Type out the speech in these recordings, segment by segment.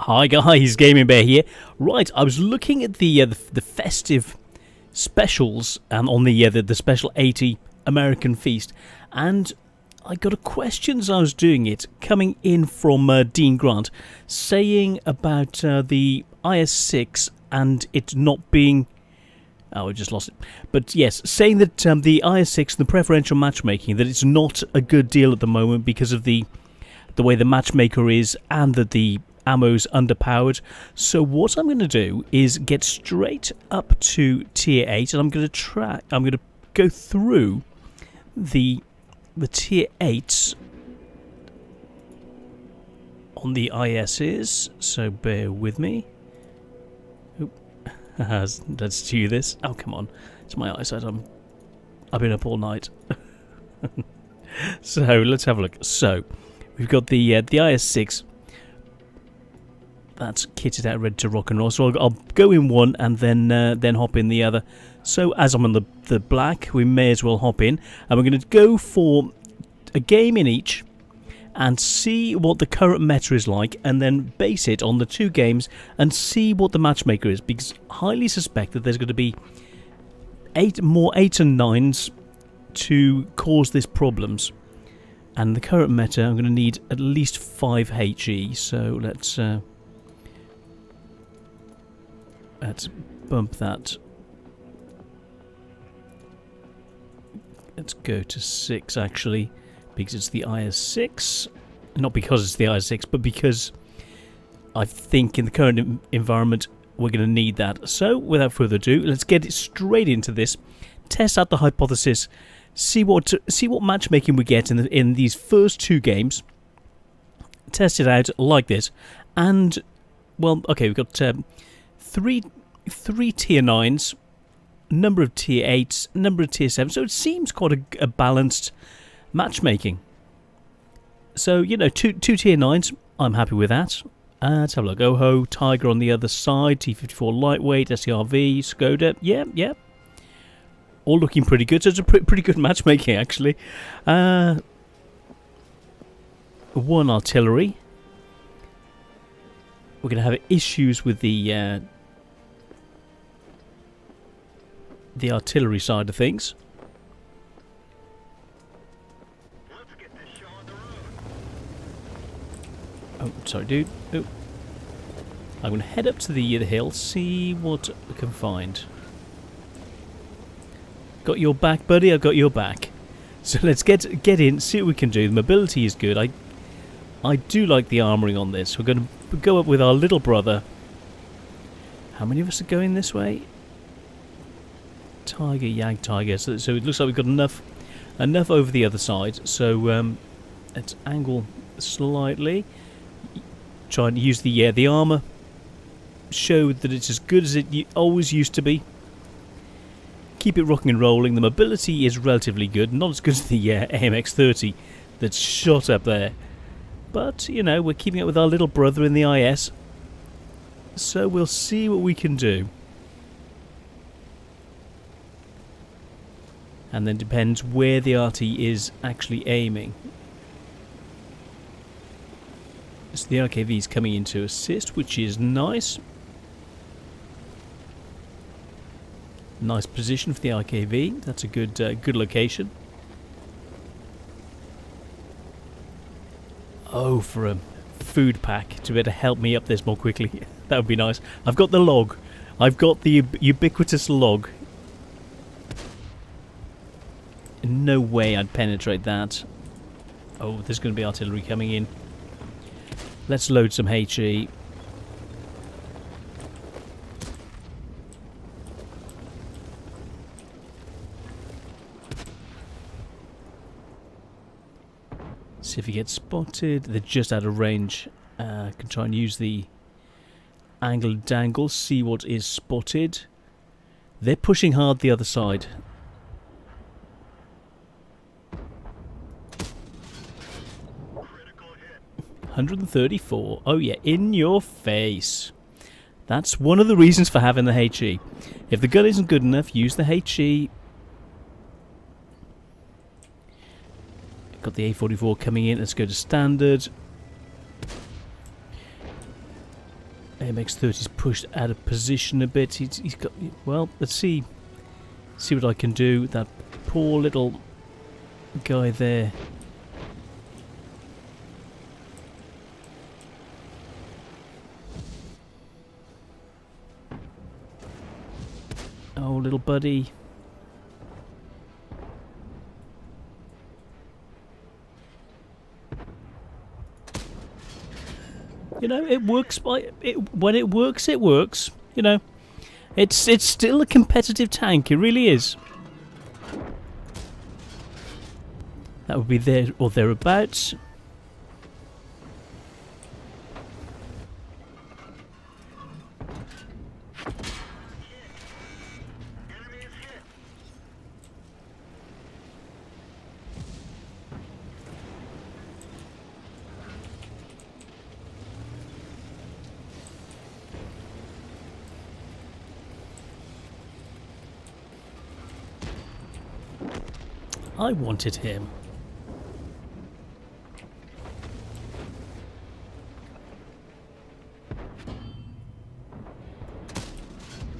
Hi guys, GamingBear here. Right, I was looking at the festive specials on the special 80 American Feast, and I got a question as I was doing it coming in from Dean Grant, saying about the IS-6 and it not being. Oh, I just lost it. But yes, saying that the IS-6, the preferential matchmaking, that it's not a good deal at the moment because of the way the matchmaker is and that the ammo's underpowered. So what I'm going to do is get straight up to tier 8 and I'm going to go through the tier 8s on the ISs. So bear with me. Let's do this. Oh, come on. It's my eyesight. I've been up all night. So let's have a look. So we've got the IS-6. That's kitted out, ready to rock and roll. So I'll go in one and then hop in the other. So as I'm on the black, we may as well hop in, and we're going to go for a game in each and see what the current meta is like, and then base it on the two games and see what the matchmaker is, because I highly suspect that there's going to be 8 and 9s to cause this problems. And the current meta, I'm going to need at least 5 HE. So let's bump that. Let's go to 6 actually, because it's the IS-6. Not because it's the IS-6, but because I think in the current environment we're going to need that. So without further ado, let's get it straight into this. Test out the hypothesis. See what matchmaking we get in these first 2 games. Test it out like this, and well, okay, we've got three tier 9s, number of tier 8s, number of tier 7s. So it seems quite a balanced matchmaking. So you know, two tier 9s. I'm happy with that. Let's have a look. Oho, Tiger on the other side. T34 lightweight, SCRV, Skoda. Yeah. All looking pretty good. So it's a pretty good matchmaking, actually. 1 artillery. We're going to have issues with the artillery side of things. Oh, sorry, dude. Oh. I'm going to head up to the hill, see what we can find. Got your back, buddy. I've got your back. So let's get in, see what we can do. The mobility is good. I do like the armouring on this. We're going to go up with our little brother. How many of us are going this way? Tiger, Yag, Tiger. So it looks like we've got enough over the other side. So let's angle slightly. Try and use the armour. Show that it's as good as it always used to be. Keep it rocking and rolling. The mobility is relatively good. Not as good as the AMX-30 that's shot up there. But, you know, we're keeping it with our little brother in the IS. So we'll see what we can do. And then depends where the RT is actually aiming. So the RKV is coming in to assist, which is nice. Nice position for the RKV. That's a good location. Oh, for a food pack to be able to help me up this more quickly. That would be nice. I've got the log. I've got the ubiquitous log. No way I'd penetrate that. Oh, there's going to be artillery coming in. Let's load some HE. See if he gets spotted. They're just out of range. Can try and use the angle dangle. See what is spotted. They're pushing hard the other side. $134. Oh yeah, in your face. That's one of the reasons for having the HE. If the gun isn't good enough, use the HE. Got the A44 coming in. Let's go to standard. AMX-30's pushed out of position a bit. He's got... Well, let's see what I can do. That poor little guy there. Oh, little buddy. You know, it works when it works, it works. You know, it's still a competitive tank. It really is. That would be there or thereabouts. I wanted him.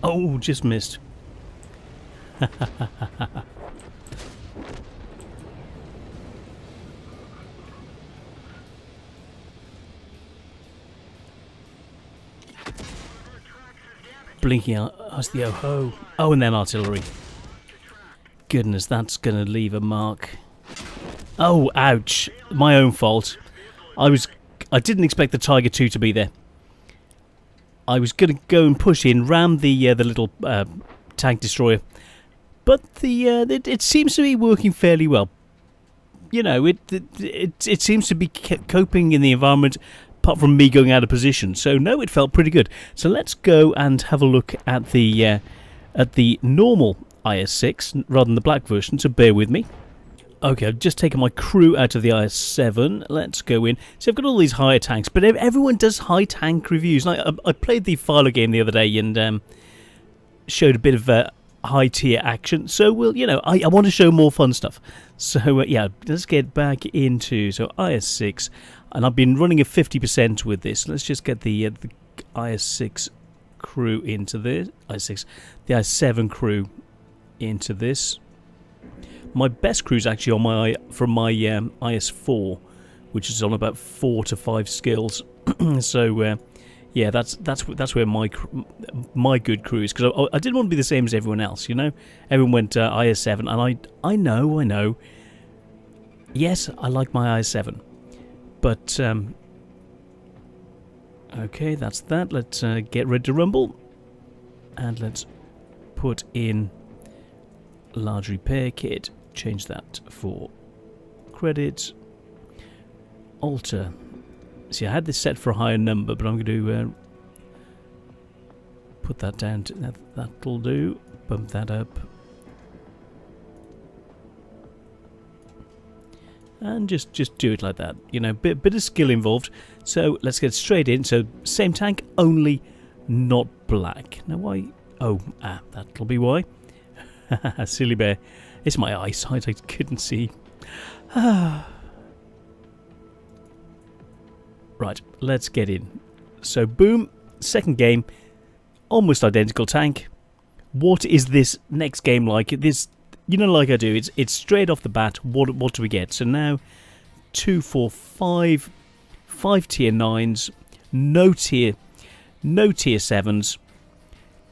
Oh, just missed. Blinking out as the oh-ho. Oh, and then artillery. Goodness, that's going to leave a mark. Oh, ouch. My own fault. I didn't expect the Tiger 2 to be there. I was going to go and push in, ram the little tank destroyer. But it seems to be working fairly well. You know, it seems to be coping in the environment, apart from me going out of position. So, no, it felt pretty good. So let's go and have a look at the normal IS-6 rather than the black version, so bear with me. Okay, I've just taken my crew out of the IS-7. Let's go in. So I've got all these higher tanks, but everyone does high tank reviews. I played the Philo game the other day and showed a bit of high tier action. So I want to show more fun stuff. So yeah, let's get back into IS-6, and I've been running a 50% with this. Let's just get the IS-6 crew into this. The IS-7 crew into this. My best crew is actually on from my IS-4, which is on about 4 to 5 skills. So yeah, that's where my good crew is, because I didn't want to be the same as everyone else. You know, everyone went IS-7, and I know. Yes, I like my IS-7, but okay, that's that. Let's get ready to rumble, and let's put in large repair kit. Change that for credits. Alter. See, I had this set for a higher number, but I'm going to put that down to that'll do. Bump that up, and just do it like that. You know, bit of skill involved. So let's get straight in. So same tank, only not black. Now why? Oh, that'll be why. Silly bear. It's my eyesight, I couldn't see. Right, let's get in. So boom, second game, almost identical tank. What is this next game like? This, you know, like I do, it's straight off the bat. What do we get? So now 2, 4, 5 tier 9s, no tier 7s.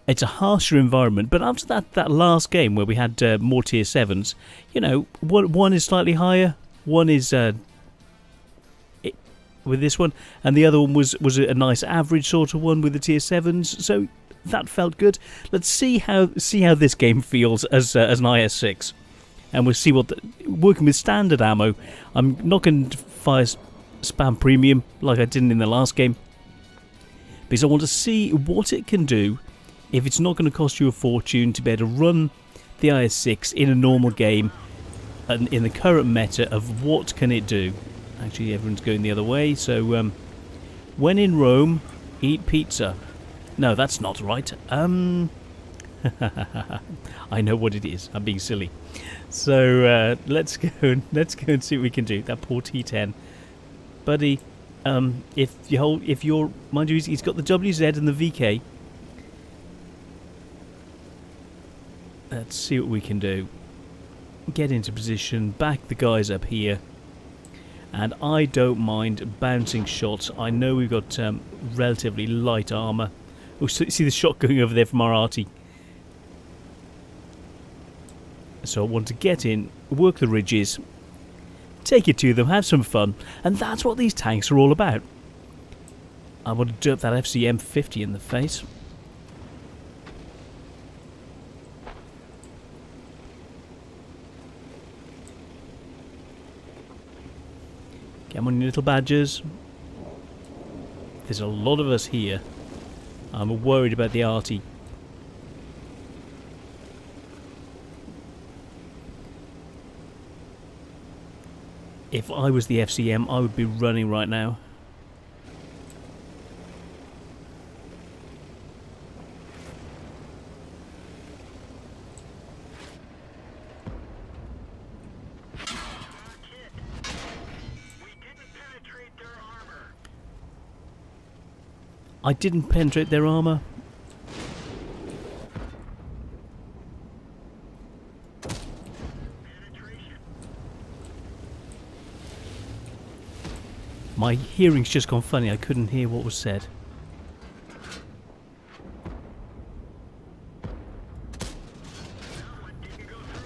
It's a harsher environment, but after that last game where we had more tier 7s, you know, one is slightly higher, one is with this one, and the other one was a nice average sort of one with the tier 7s. So that felt good. Let's see how this game feels as an IS-6, and we'll see what working with standard ammo. I'm not going to fire spam premium like I did in the last game, because I want to see what it can do. If it's not going to cost you a fortune to be able to run the IS-6 in a normal game, and in the current meta of what can it do. Actually, everyone's going the other way, so when in Rome, eat pizza. No, that's not right. I know what it is. I'm being silly. So let's go and see what we can do. That poor T10, buddy. if you're, mind you, he's got the WZ and the VK. Let's see what we can do. Get into position, back the guys up here. And I don't mind bouncing shots. I know we've got relatively light armour. Oh, see the shot going over there from our arty. So I want to get in, work the ridges, take it to them, have some fun. And that's what these tanks are all about. I want to derp that FCM 50 in the face. Come on, you little badgers. There's a lot of us here. I'm worried about the arty. If I was the FCM, I would be running right now. I didn't penetrate their armour. My hearing's just gone funny. I couldn't hear what was said.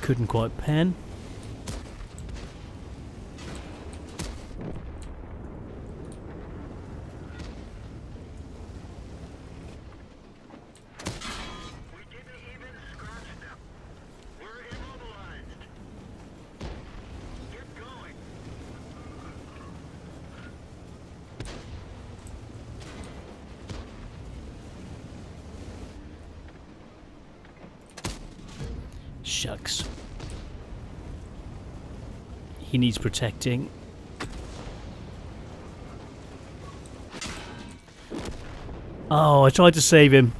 Couldn't quite pen. Shucks. He needs protecting. Oh, I tried to save him.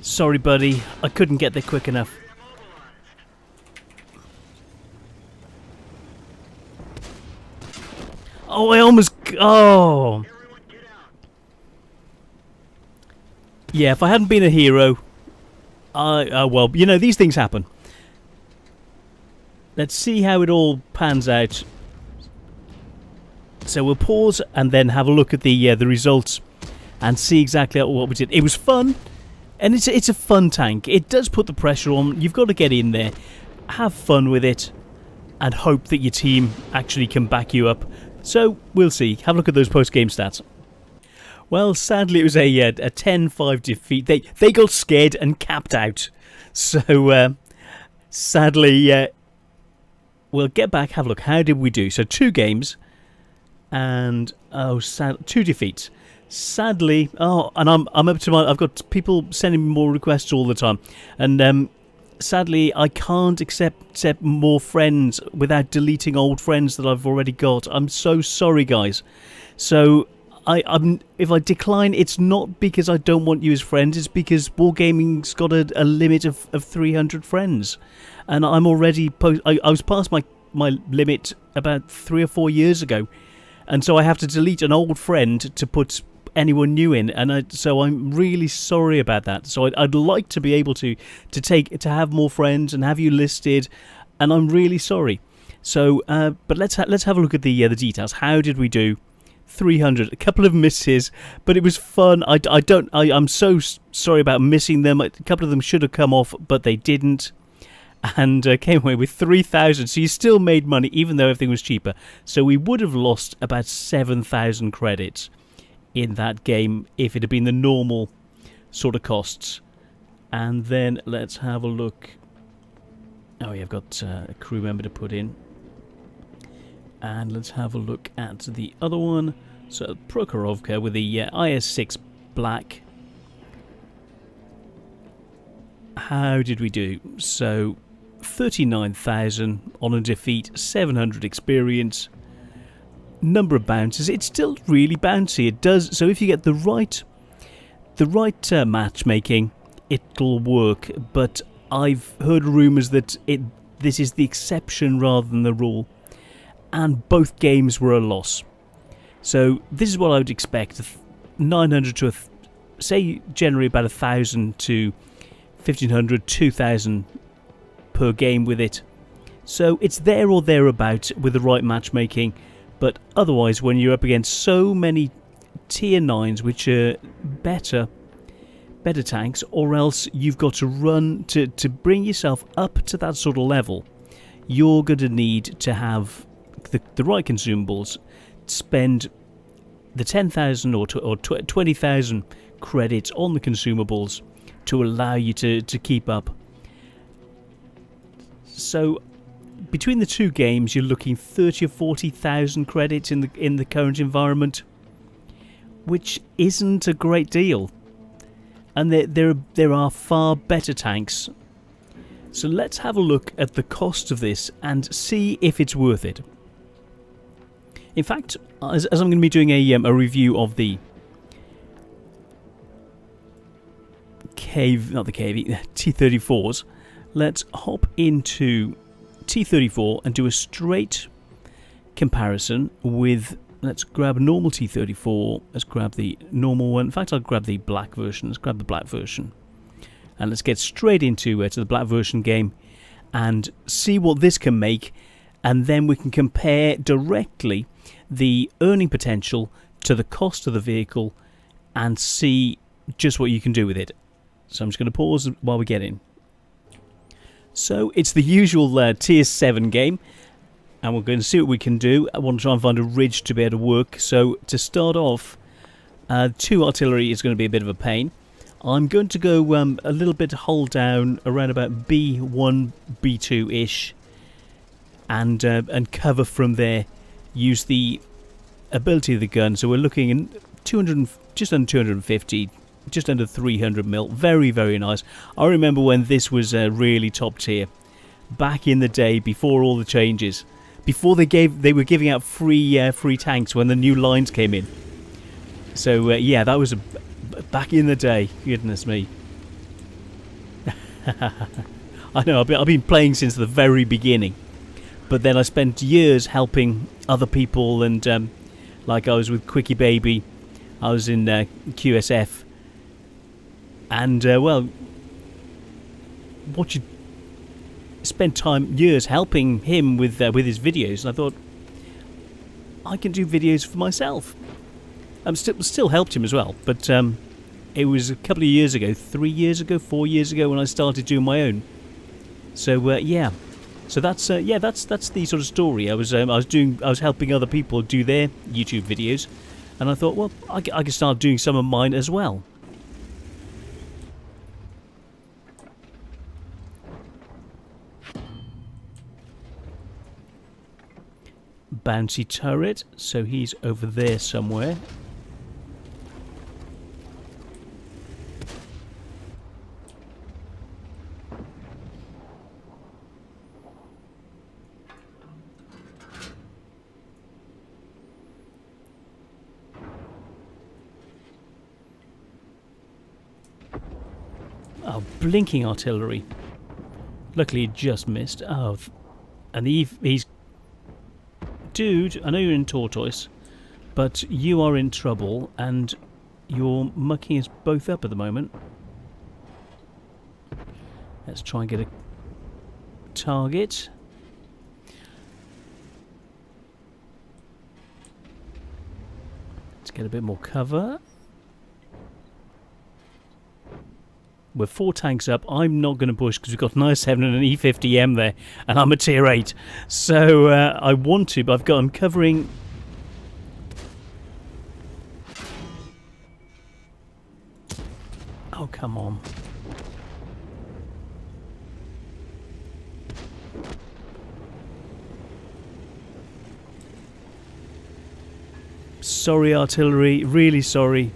Sorry, buddy. I couldn't get there quick enough. Oh, I almost... Oh... Yeah, if I hadn't been a hero, well, you know, these things happen. Let's see how it all pans out. So we'll pause and then have a look at the results and see exactly what we did. It was fun, and it's a fun tank. It does put the pressure on. You've got to get in there, have fun with it, and hope that your team actually can back you up. So we'll see. Have a look at those post-game stats. Well, sadly, it was a 10-5 defeat. They got scared and capped out. So, sadly, we'll get back, have a look. How did we do? So, 2 games and 2 defeats. Sadly, and I'm up to my. I've got people sending me more requests all the time, and sadly, I can't accept more friends without deleting old friends that I've already got. I'm so sorry, guys. So. If I decline, it's not because I don't want you as friends, it's because Wargaming's got a limit of 300 friends. And I'm already... I was past my limit about 3 or 4 years ago. And so I have to delete an old friend to put anyone new in. And so I'm really sorry about that. So I'd like to be able to have more friends and have you listed. And I'm really sorry. So, but let's have a look at the details. How did we do? 300, a couple of misses, but it was fun. I'm so sorry about missing them. A couple of them should have come off, but they didn't, and came away with 3,000. So you still made money, even though everything was cheaper. So we would have lost about 7,000 credits in that game if it had been the normal sort of costs. And then let's have a look. Oh, yeah, I've got a crew member to put in. And let's have a look at the other one. So Prokhorovka with the IS-6 black. How did we do? So 39,000 on a defeat, 700 experience, number of bounces. It's still really bouncy. It does. So if you get the right matchmaking, it'll work. But I've heard rumours that this is the exception rather than the rule. and both games were a loss. So this is what I would expect: 900 to say generally about 1,000 to 1,500, 2,000 per game with it. So it's there or thereabout with the right matchmaking. But otherwise, when you're up against so many tier 9s, which are better tanks, or else you've got to run to bring yourself up to that sort of level, you're going to need to have the right consumables, spend the 10,000 or 20,000 credits on the consumables to allow you to keep up. So between the two games, you're looking 30 or 40,000 credits in the current environment, which isn't a great deal. And there are far better tanks. So let's have a look at the cost of this and see if it's worth it. In fact, as I'm going to be doing a review of the T34s, let's hop into T34 and do a straight comparison with, let's grab a normal T34, let's grab the normal one. In fact, I'll grab the black version. Let's grab the black version. And let's get straight into to the black version game and see what this can make, and then we can compare directly the earning potential to the cost of the vehicle and see just what you can do with it. So I'm just going to pause while we get in. So it's the usual tier 7 game, and we're going to see what we can do. I want to try and find a ridge to be able to work. So to start off, 2 artillery is going to be a bit of a pain. I'm going to go a little bit hull down around about B1, B2-ish, and cover from there. Use the ability of the gun. So we're looking in 200, just under 250, just under 300 mil. Very, very nice. I remember when this was really top tier, back in the day before all the changes, before they were giving out free tanks when the new lines came in. So yeah, that was back in the day. Goodness me. I know, I've been playing since the very beginning. But then I spent years helping other people, and like I was with Quickie Baby, I was in QSF, and well, what you spent years helping him with his videos, and I thought I can do videos for myself. I'm still helped him as well, but it was a couple of years ago, 3 years ago, 4 years ago when I started doing my own. So yeah. So that's the sort of story. I was helping other people do their YouTube videos, and I thought, well, I can start doing some of mine as well. Bouncy turret, so he's over there somewhere. Oh, blinking artillery. Luckily, it just missed. Oh, and he's... Dude, I know you're in Tortoise, but you are in trouble, and you're mucking us both up at the moment. Let's try and get a target. Let's get a bit more cover. We're 4 tanks up. I'm not going to push because we've got an IS-7 and an E50M there, and I'm a tier 8. So I want to, but I'm covering. Oh, come on. Sorry, artillery. Really sorry.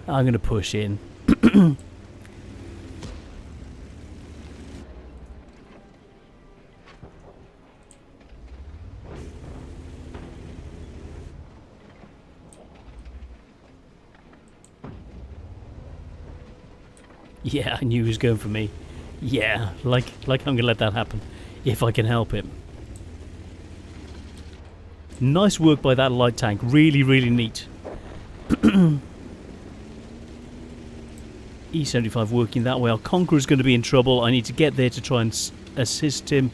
I'm going to push in. Yeah, I knew he was going for me. Yeah, like I'm going to let that happen if I can help it. Nice work by that light tank. Really, really neat. E75 working that way. Our Conqueror's going to be in trouble. I need to get there to try and assist him.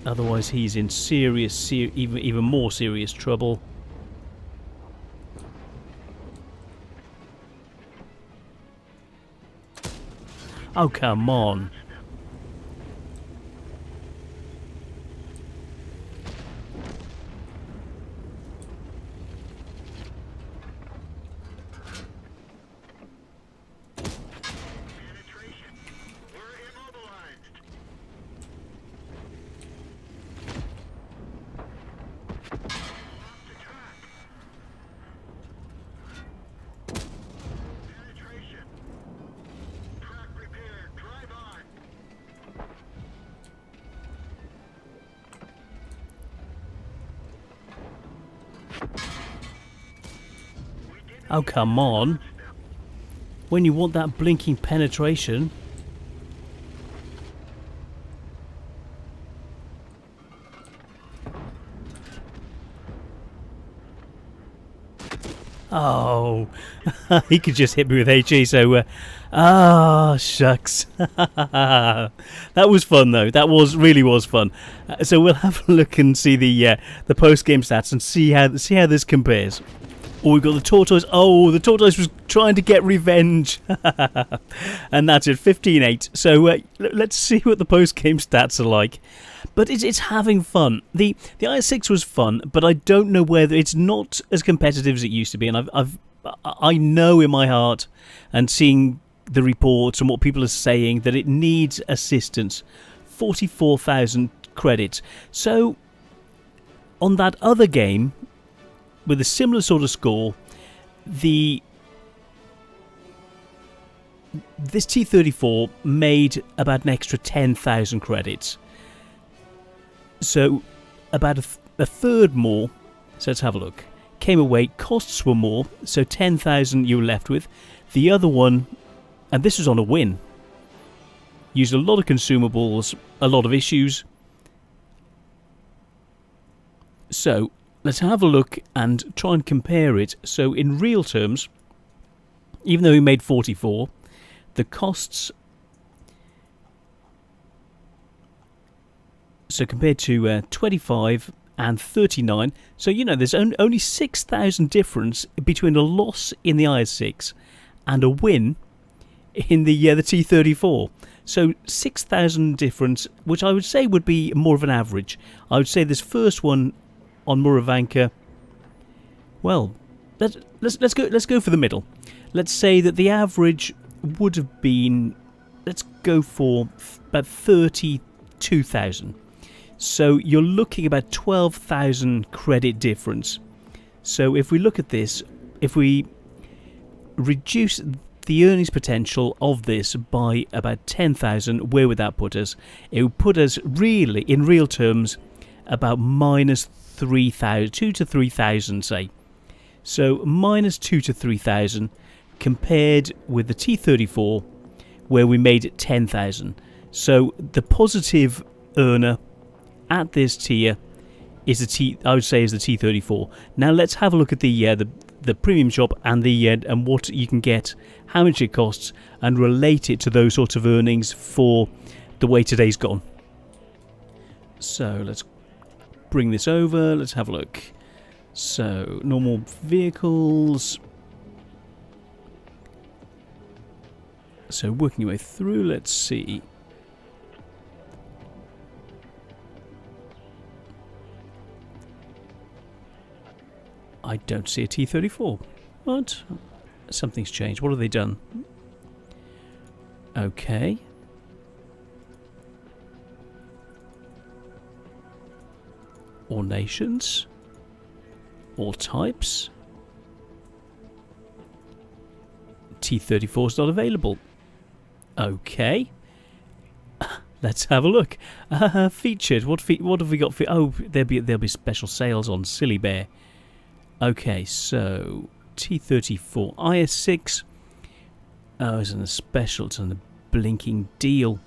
Otherwise he's in serious, even more serious trouble. Oh, come on. Oh, come on. When you want that blinking penetration. Oh, he could just hit me with HE, so... shucks. That was fun, though. That really was fun. So we'll have a look and see the post-game stats and see how this compares. Oh, we've got the tortoise. Oh, the tortoise was trying to get revenge. And that's it, 15-8. So let's see what the post-game stats are like. But it's having fun. The IS-6 was fun, but I don't know whether it's not as competitive as it used to be. And I know in my heart, and seeing the reports and what people are saying, that it needs assistance. 44,000 credits. So on that other game, with a similar sort of score, this T34 made about an extra 10,000 credits. So about a third more. So let's have a look. Came away, costs were more, so 10,000 you were left with. The other one, and this was on a win, used a lot of consumables, a lot of issues. So let's have a look and try and compare it. So in real terms, even though we made 44, the costs, so compared to 25 and 39, so you know there's only 6,000 difference between a loss in the IS-6 and a win in the T34. So 6,000 difference, which I would say would be more of an average. I would say this first one on Muravanka, well, let's go for the middle. Let's say that the average would have been, let's go for about 32,000. So you're looking about 12,000 credit difference. So if we look at this, if we reduce the earnings potential of this by about 10,000, where would that put us? It would put us really, in real terms, about minus 3,000, 2 to 3,000, say. So minus 2 to 3,000 compared with the T34, where we made it 10,000. So the positive earner at this tier is I would say is the T34. Now let's have a look at the premium shop and and what you can get, how much it costs, and relate it to those sorts of earnings for the way today's gone. So let's bring this over, let's have a look. So normal vehicles, so working your way through, let's see. I don't see a T34. What? Something's changed. What have they done? Okay. All nations. All types. T34 is not available. Okay. Let's have a look. Featured. What have we got? Oh, there'll be special sales on Silly Bear. Okay, so T34 IS-6. Oh, it's on a special. It's on a blinking deal.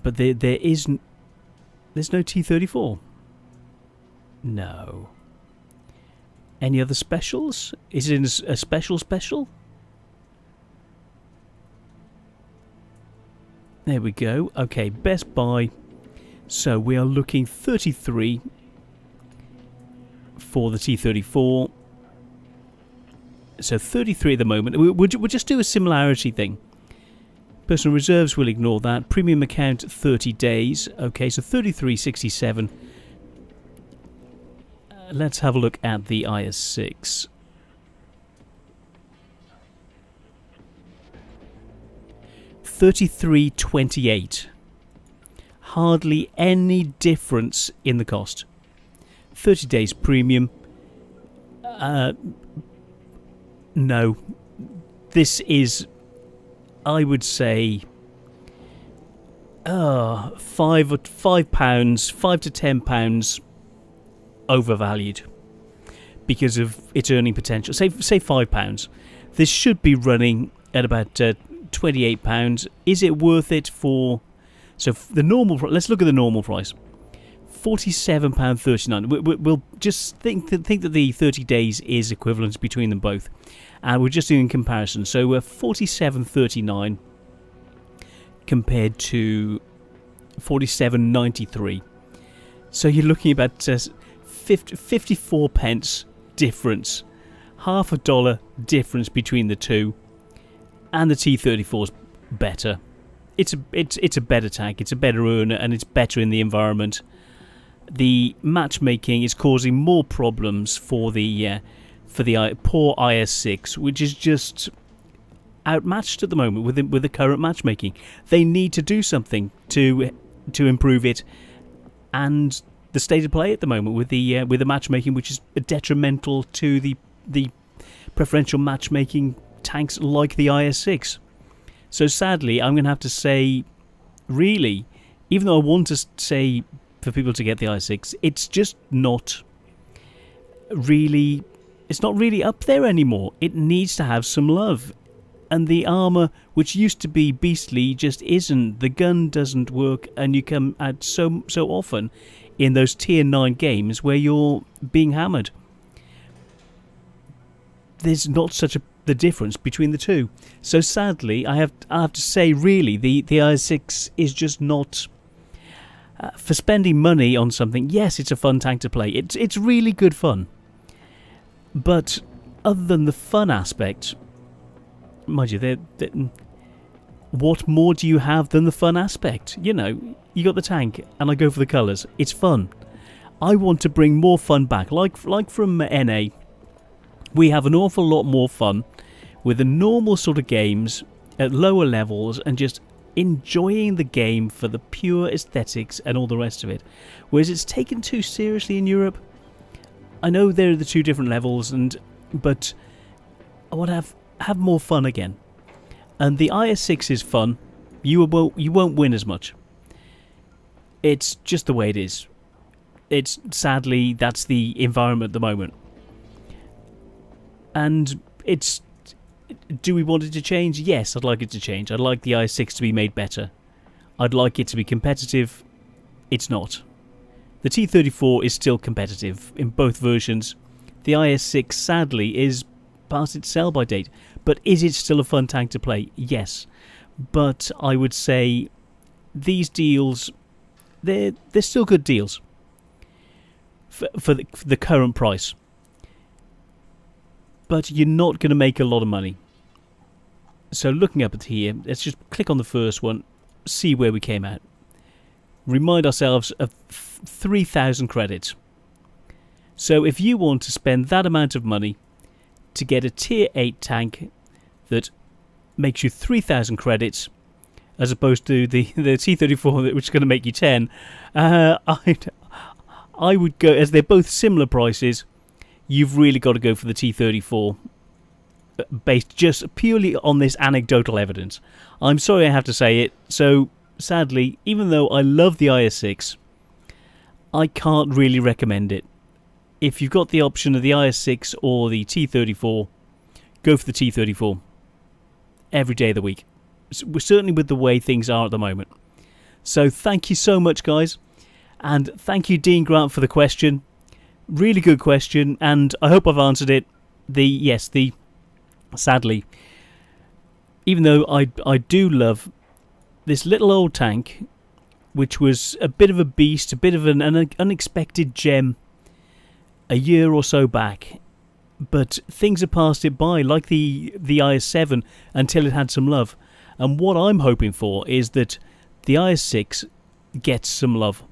But there's There's no T34. No. Any other specials? Is it in a special? There we go. Okay, best buy. So we are looking 33 for the T34. So 33 at the moment. We'll just do a similarity thing. Personal reserves, we'll ignore that. Premium account, 30 days. Okay, so 33.67. Let's have a look at the IS-6. $33.28. Hardly any difference in the cost. 30 days premium. No. This is, I would say, £5 to £10 overvalued because of its earning potential. Say £5. This should be running at about £28. Is it worth it for? So the normal. Let's look at the normal price. £47.39. We'll just think that the 30 days is equivalent between them both, and we're just doing comparison. So we're £47.39 compared to £47.93. So you're looking about 54 pence difference, $0.50 difference between the two, and the T34 is better. It's a better tank. It's a better earner, and it's better in the environment. The matchmaking is causing more problems for the poor IS-6, which is just outmatched at the moment with the current matchmaking. They need to do something to improve it, and the state of play at the moment with the matchmaking, which is detrimental to the preferential matchmaking tanks like the IS-6. So sadly, I'm going to have to say, really, even though I want to say for people to get the IS-6, it's just not really, it's not really up there anymore. It needs to have some love. And the armour, which used to be beastly, just isn't. The gun doesn't work, and you come out so often in those tier 9 games where you're being hammered. There's not such the difference between the two. So sadly, I have to say, really, the IS-6 is just not for spending money on something. Yes, it's a fun tank to play. It's really good fun. But other than the fun aspect, mind you, what more do you have than the fun aspect? You know, you got the tank, and I go for the colours. It's fun. I want to bring more fun back, like from NA. We have an awful lot more fun with the normal sort of games at lower levels and just enjoying the game for the pure aesthetics and all the rest of it. Whereas it's taken too seriously in Europe. I know there are the two different levels, but I want to have more fun again. And the IS-6 is fun. You won't win as much. It's just the way it is. Sadly, that's the environment at the moment. And do we want it to change? Yes, I'd like it to change. I'd like the IS-6 to be made better. I'd like it to be competitive. It's not. The T34 is still competitive in both versions. The IS-6, sadly, is past its sell-by date. But is it still a fun tank to play? Yes. But I would say these deals, they're still good deals for the current price. But you're not going to make a lot of money. So looking up at here, let's just click on the first one, see where we came out. Remind ourselves of 3,000 credits. So if you want to spend that amount of money to get a tier 8 tank that makes you 3,000 credits, as opposed to the T34, which is going to make you 10, I would go, as they're both similar prices, you've really got to go for the T34, based just purely on this anecdotal evidence. I'm sorry I have to say it. So sadly, even though I love the IS-6, I can't really recommend it. If you've got the option of the IS-6 or the T34, go for the T34 every day of the week. Certainly with the way things are at the moment. So thank you so much, guys. And thank you, Dean Grant, for the question. Really good question, and I hope I've answered it. Sadly, even though I do love this little old tank, which was a bit of a beast, a bit of an unexpected gem a year or so back, but things have passed it by, like the IS-7, until it had some love. And what I'm hoping for is that the IS-6 gets some love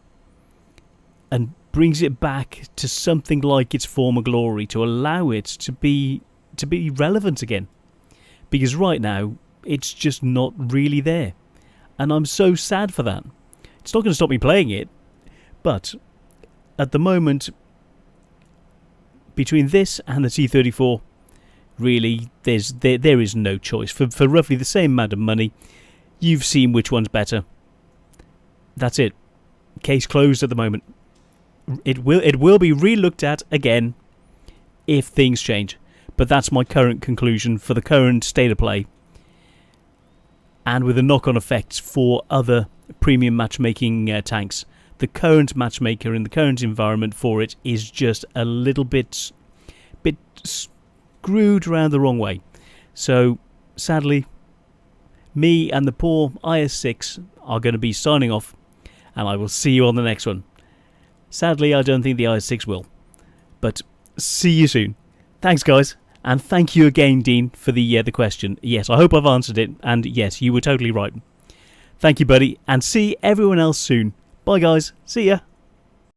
and brings it back to something like its former glory, to allow it to be relevant again. Because right now, it's just not really there. And I'm so sad for that. It's not going to stop me playing it, but at the moment, between this and the T34, really, there is no choice. For roughly the same amount of money, you've seen which one's better. That's it. Case closed at the moment. It will be re-looked at again if things change. But that's my current conclusion for the current state of play. And with the knock-on effects for other premium matchmaking tanks. The current matchmaker in the current environment for it is just a little bit screwed around the wrong way. So, sadly, me and the poor IS-6 are going to be signing off, and I will see you on the next one. Sadly, I don't think the IS-6 will. But see you soon. Thanks, guys. And thank you again, Dean, for the question. Yes, I hope I've answered it. And yes, you were totally right. Thank you, buddy. And see everyone else soon. Bye, guys. See ya.